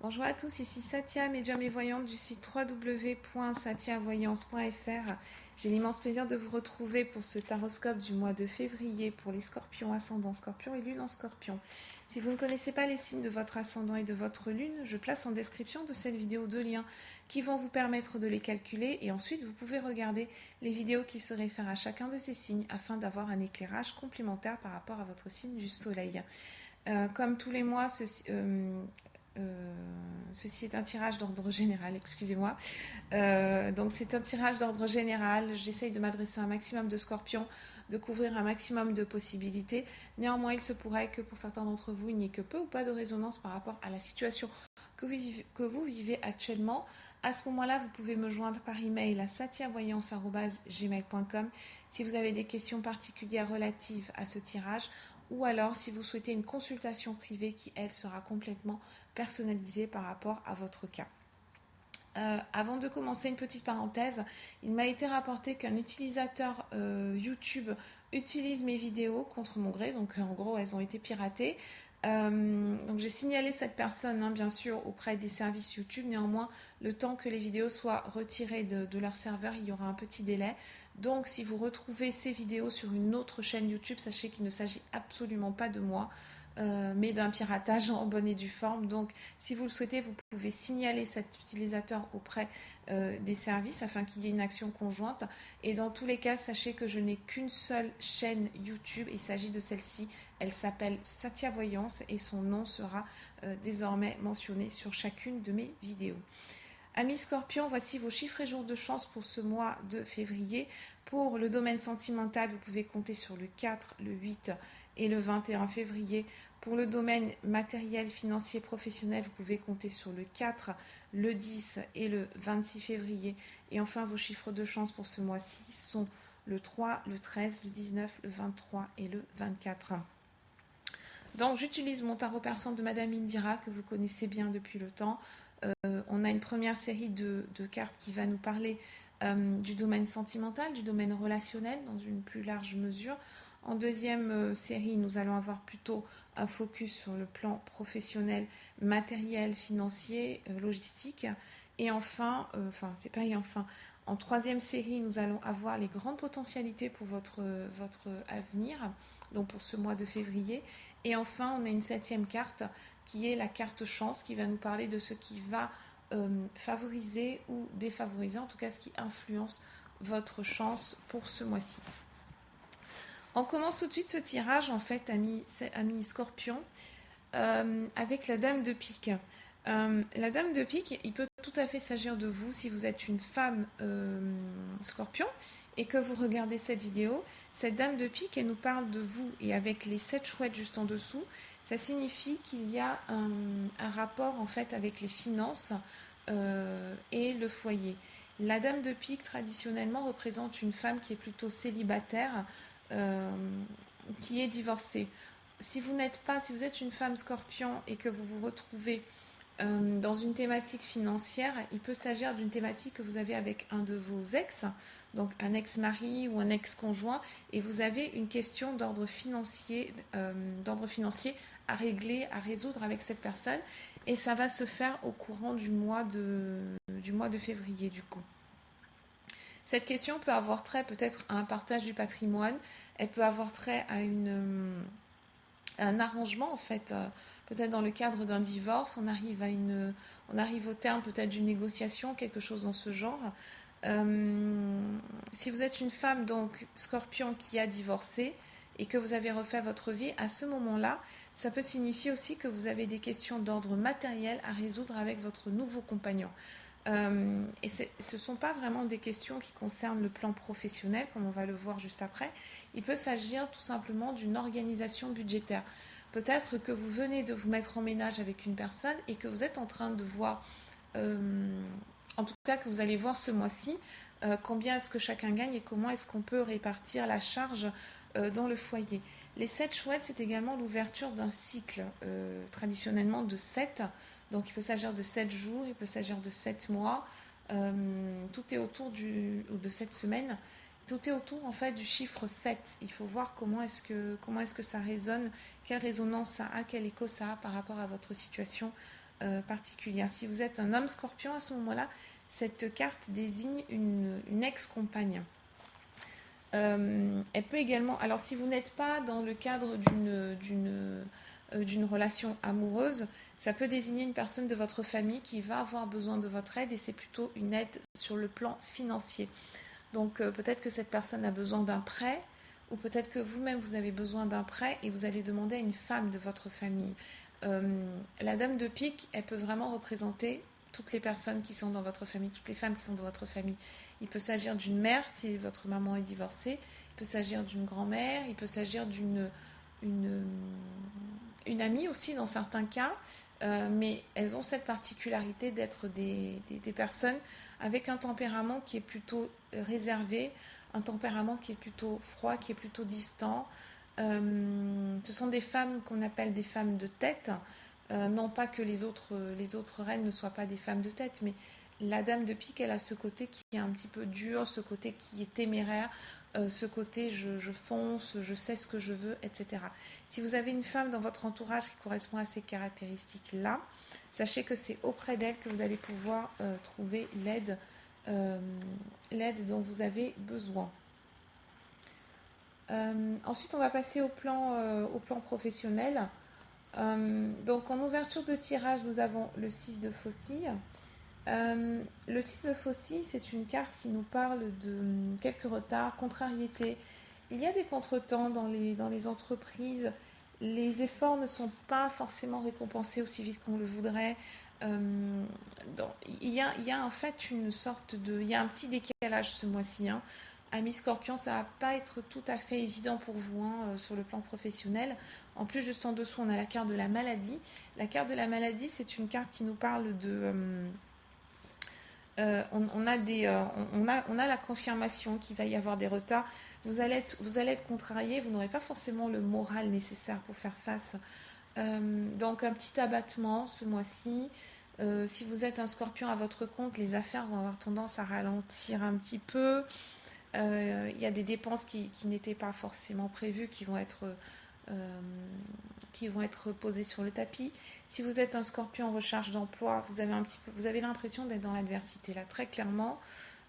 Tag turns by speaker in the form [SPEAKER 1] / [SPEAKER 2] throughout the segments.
[SPEAKER 1] Bonjour à tous, ici Satia, médium et voyante du site www.satiavoyance.fr. J'ai l'immense plaisir de vous retrouver pour ce taroscope du mois de février pour les scorpions, ascendant scorpion et lune en scorpion. Si vous ne connaissez pas les signes de votre ascendant et de votre lune, je place en description de cette vidéo deux liens qui vont vous permettre de les calculer et ensuite vous pouvez regarder les vidéos qui se réfèrent à chacun de ces signes afin d'avoir un éclairage complémentaire par rapport à votre signe du soleil. Comme tous les mois, ceci est un tirage d'ordre général, excusez-moi. Donc c'est un tirage d'ordre général. J'essaye de m'adresser à un maximum de scorpions, de couvrir un maximum de possibilités. Néanmoins, il se pourrait que pour certains d'entre vous, il n'y ait que peu ou pas de résonance par rapport à la situation que vous vivez actuellement. À ce moment-là, vous pouvez me joindre par email à satiavoyance@gmail.com si vous avez des questions particulières relatives à ce tirage, ou alors si vous souhaitez une consultation privée qui, elle, sera complètement personnalisée par rapport à votre cas. Avant de commencer, une petite parenthèse, il m'a été rapporté qu'un utilisateur YouTube utilise mes vidéos contre mon gré, donc en gros elles ont été piratées. Donc j'ai signalé cette personne, bien sûr, auprès des services YouTube. Néanmoins, le temps que les vidéos soient retirées de leur serveur, il y aura un petit délai. Donc si vous retrouvez ces vidéos sur une autre chaîne YouTube, sachez qu'il ne s'agit absolument pas de moi, mais d'un piratage en bonne et due forme. Donc si vous le souhaitez, vous pouvez signaler cet utilisateur auprès des services afin qu'il y ait une action conjointe. Et dans tous les cas, sachez que je n'ai qu'une seule chaîne YouTube. Il s'agit de celle-ci. Elle s'appelle Satia Voyance et son nom sera désormais mentionné sur chacune de mes vidéos. Amis Scorpions, voici vos chiffres et jours de chance pour ce mois de février. Pour le domaine sentimental, vous pouvez compter sur le 4, le 8 et le 21 février. Pour le domaine matériel, financier, professionnel, vous pouvez compter sur le 4, le 10 et le 26 février. Et enfin, vos chiffres de chance pour ce mois-ci sont le 3, le 13, le 19, le 23 et le 24. Donc, j'utilise mon tarot persan de Madame Indira, que vous connaissez bien depuis le temps. On a une première série de cartes qui va nous parler du domaine sentimental, du domaine relationnel dans une plus large mesure. En deuxième série, nous allons avoir plutôt un focus sur le plan professionnel, matériel, financier, logistique. Et enfin, en troisième série, nous allons avoir les grandes potentialités pour votre avenir, donc pour ce mois de février. Et enfin, on a une septième carte qui est la carte chance, qui va nous parler de ce qui va favoriser ou défavoriser, en tout cas ce qui influence votre chance pour ce mois-ci. On commence tout de suite ce tirage, en fait, amis Scorpion, avec la Dame de Pique. La Dame de Pique, il peut tout à fait s'agir de vous si vous êtes une femme Scorpion et que vous regardez cette vidéo. Cette Dame de Pique, elle nous parle de vous et avec les 7 chouettes juste en dessous, ça signifie qu'il y a un rapport en fait avec les finances et le foyer. La Dame de Pique, traditionnellement, représente une femme qui est plutôt célibataire, qui est divorcée. Si vous êtes une femme Scorpion et que vous vous retrouvez dans une thématique financière, il peut s'agir d'une thématique que vous avez avec un de vos ex, donc un ex-mari ou un ex-conjoint, et vous avez une question d'ordre financier à régler, à résoudre avec cette personne, et ça va se faire au courant du mois de février du coup. Cette question peut avoir trait peut-être à un partage du patrimoine, elle peut avoir trait à un arrangement en fait, peut-être dans le cadre d'un divorce, on arrive au terme peut-être d'une négociation, quelque chose dans ce genre. Si vous êtes une femme donc Scorpion qui a divorcé et que vous avez refait votre vie, à ce moment-là, ça peut signifier aussi que vous avez des questions d'ordre matériel à résoudre avec votre nouveau compagnon. Et ce ne sont pas vraiment des questions qui concernent le plan professionnel, comme on va le voir juste après. Il peut s'agir tout simplement d'une organisation budgétaire. Peut-être que vous venez de vous mettre en ménage avec une personne et que vous êtes en train de voir, en tout cas que vous allez voir ce mois-ci, combien est-ce que chacun gagne et comment est-ce qu'on peut répartir la charge dans le foyer. Les 7 chouettes, c'est également l'ouverture d'un cycle, traditionnellement de 7. Donc il peut s'agir de 7 jours, il peut s'agir de 7 mois. Tout est autour de 7 semaines. Tout est autour en fait du chiffre 7. Il faut voir comment est-ce que ça résonne, quelle résonance ça a, quel écho ça a par rapport à votre situation particulière. Si vous êtes un homme scorpion, à ce moment-là, cette carte désigne une ex-compagne. Elle peut également, alors si vous n'êtes pas dans le cadre d'une relation amoureuse, ça peut désigner une personne de votre famille qui va avoir besoin de votre aide et c'est plutôt une aide sur le plan financier. Donc peut-être que cette personne a besoin d'un prêt ou peut-être que vous-même vous avez besoin d'un prêt et vous allez demander à une femme de votre famille. La dame de pique, elle peut vraiment représenter toutes les personnes qui sont dans votre famille, toutes les femmes qui sont dans votre famille. Il peut s'agir d'une mère si votre maman est divorcée, il peut s'agir d'une grand-mère, il peut s'agir une amie aussi dans certains cas, mais elles ont cette particularité d'être des personnes avec un tempérament qui est plutôt réservé, un tempérament qui est plutôt froid, qui est plutôt distant. Ce sont des femmes qu'on appelle des femmes de tête. Non pas que les autres reines ne soient pas des femmes de tête, mais la dame de pique, elle a ce côté qui est un petit peu dur, ce côté qui est téméraire, ce côté je fonce, je sais ce que je veux, etc. Si vous avez une femme dans votre entourage qui correspond à ces caractéristiques-là, sachez que c'est auprès d'elle que vous allez pouvoir trouver l'aide dont vous avez besoin. Ensuite, on va passer au plan professionnel. Donc, en ouverture de tirage, nous avons le 6 de faucille. Le 6 de faucille, c'est une carte qui nous parle de quelques retards, contrariétés. Il y a des contretemps dans les entreprises. Les efforts ne sont pas forcément récompensés aussi vite qu'on le voudrait. Il y a en fait une sorte de... Il y a un petit décalage ce mois-ci. Amis Scorpion, ça va pas être tout à fait évident pour vous sur le plan professionnel. En plus, juste en dessous, on a la carte de la maladie. La carte de la maladie, c'est une carte qui nous parle de... on a la confirmation qu'il va y avoir des retards. Vous allez être contrarié, vous n'aurez pas forcément le moral nécessaire pour faire face. Donc un petit abattement ce mois-ci. Si vous êtes un scorpion à votre compte, les affaires vont avoir tendance à ralentir un petit peu. Il y a des dépenses qui n'étaient pas forcément prévues, qui vont être posées sur le tapis. Si vous êtes un scorpion en recherche d'emploi, vous avez l'impression d'être dans l'adversité là, très clairement.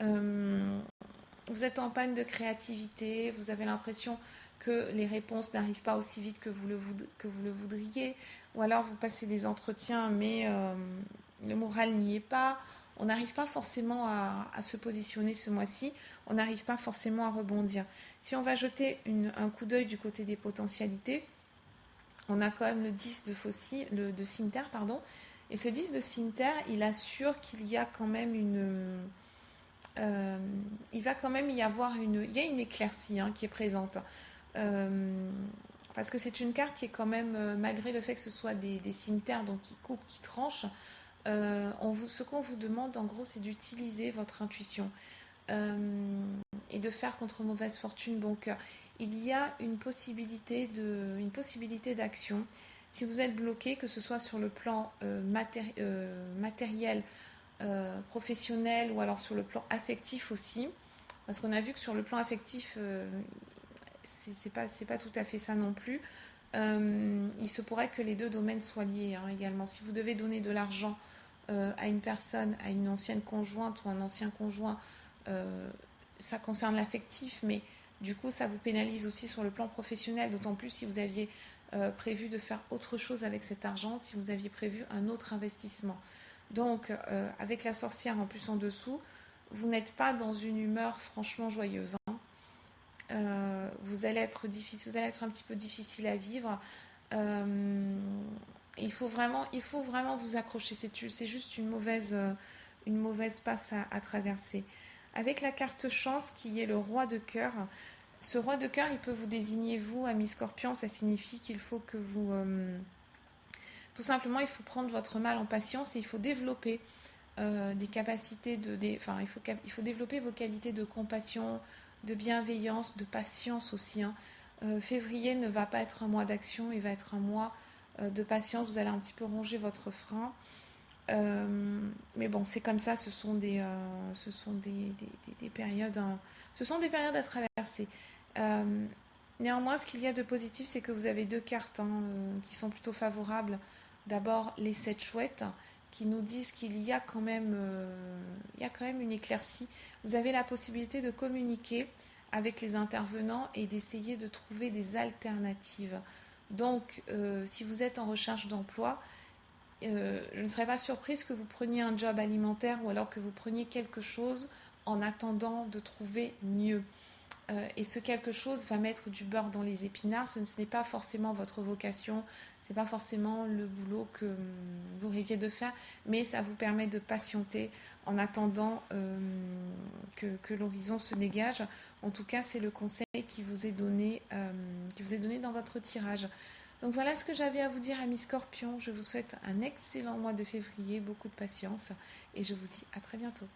[SPEAKER 1] Vous êtes en panne de créativité, vous avez l'impression que les réponses n'arrivent pas aussi vite que vous le voudriez, ou alors vous passez des entretiens, mais le moral n'y est pas. On n'arrive pas forcément à se positionner ce mois-ci, on n'arrive pas forcément à rebondir. Si on va jeter un coup d'œil du côté des potentialités, on a quand même le 10 de faucille, de cimeterre, pardon. Et ce 10 de cimeterre, il assure qu'il y a quand même il va quand même y avoir il y a une éclaircie qui est présente. Parce que c'est une carte qui est quand même, malgré le fait que ce soit des cimeterres, donc qui coupent, qui tranchent, ce qu'on vous demande en gros, c'est d'utiliser votre intuition et de faire contre mauvaise fortune bon cœur. Il y a une possibilité d'action. Si vous êtes bloqué, que ce soit sur le plan matériel, professionnel ou alors sur le plan affectif aussi, parce qu'on a vu que sur le plan affectif, c'est pas tout à fait ça non plus. Il se pourrait que les deux domaines soient liés également. Si vous devez donner de l'argent à une personne, à une ancienne conjointe ou un ancien conjoint, ça concerne l'affectif, mais du coup ça vous pénalise aussi sur le plan professionnel, d'autant plus si vous aviez prévu de faire autre chose avec cet argent, si vous aviez prévu un autre investissement. Donc avec la sorcière en plus en dessous, vous n'êtes pas dans une humeur franchement joyeuse. Vous allez être un petit peu difficile à vivre. Il faut vraiment vous accrocher. C'est juste une mauvaise passe à traverser. Avec la carte chance qui est le roi de cœur, ce roi de cœur, il peut vous désigner vous, ami Scorpion. Ça signifie qu'il faut que vous... tout simplement, il faut prendre votre mal en patience et il faut développer des capacités il faut développer vos qualités de compassion, de bienveillance, de patience aussi. Février ne va pas être un mois d'action, il va être un mois de patience. Vous allez un petit peu ronger votre frein. Mais bon, c'est comme ça, ce sont des périodes, ce sont des périodes à traverser. Néanmoins, ce qu'il y a de positif, c'est que vous avez deux cartes qui sont plutôt favorables d'abord les 7 chouettes qui nous disent qu'il y a quand même, une éclaircie. Vous avez la possibilité de communiquer avec les intervenants et d'essayer de trouver des alternatives. Donc, si vous êtes en recherche d'emploi, je ne serais pas surprise que vous preniez un job alimentaire ou alors que vous preniez quelque chose en attendant de trouver mieux. Et ce quelque chose va mettre du beurre dans les épinards. Ce n'est pas forcément votre vocation, ce n'est pas forcément le boulot que vous rêviez de faire, mais ça vous permet de patienter en attendant que l'horizon se dégage. En tout cas, c'est le conseil qui vous est donné dans votre tirage. Donc voilà ce que j'avais à vous dire, amis Scorpions. Je vous souhaite un excellent mois de février, beaucoup de patience et je vous dis à très bientôt.